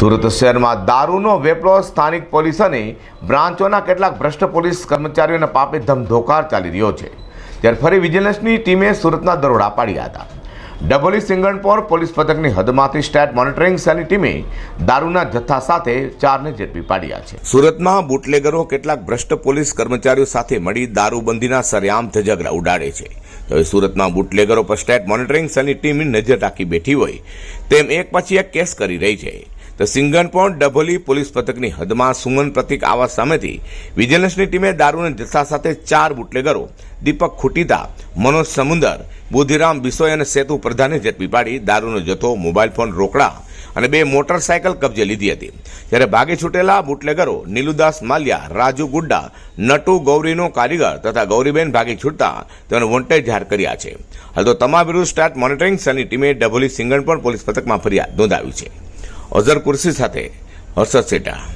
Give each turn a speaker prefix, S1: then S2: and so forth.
S1: સુરત શહેરમાં દારૂનો વેપલો સ્થાનિક પોલીસ અને બ્રાન્ચોના કેટલાક ભ્રષ્ટ પોલીસ કર્મચારીઓના પાપે ધમધોકાર ચાલી રહ્યો છે। ત્યારે ફરી વિજિલન્સની ટીમે સુરતના દરોડા પાડ્યા હતા। ડભોલી સિંગણપોર પોલીસ પથકની હદમાંથી સ્ટેટ મોનિટરિંગ સેલની ટીમે દારૂના જથ્થા સાથે 4ને ઝડપી પાડ્યા છે। સુરતમાં બુટલેગરો કેટલાક ભ્રષ્ટ પોલીસ કર્મચારીઓ સાથે મળી દારૂબંધીના સરેઆમ ધજગરા ઉડાડે છે। તો સુરતમાં બુટલેગરો પર સ્ટેટ મોનિટરિંગ સેલની ટીમ નજર રાખી બેઠી હોય તેમ એક પછી એક કેસ કરી રહી છે। તો સિંગણપોર ડભોલી પોલીસ પથકની હદમાં સુમન પ્રતિક આવાસ સામેથી વિજિલન્સની ટીમે દારૂના જથ્થા સાથે 4 બુટલેગરો દીપક ખુટીતા, મનોજ સમુદર, બુધિરામ બિસોય અને સેતુ પ્રધાને ઝડપી પાડી દારૂનો જથ્થો, મોબાઈલ ફોન, રોકડા અને 2 મોટરસાયકલ કબજે લીધી હતી। જ્યારે ભાગી છૂટેલા બુટલેગરો નીલુદાસ માલિયા, રાજુ ગુડ્ડા, નટુ ગૌરીનો કારીગર તથા ગૌરીબેન ભાગી છૂટતા તેનો વોન્ટેડ જાહેર કર્યા છે। હાલ તો તમામ વિરુદ્ધ સ્ટેટ મોનિટરિંગ સેલની ટીમે ડભોલી સિંગણપોર પોલીસ પથકમાં ફરિયાદ નોંધાવી છે। અઝર કુર્સી સાથે હર્ષદ સેટા।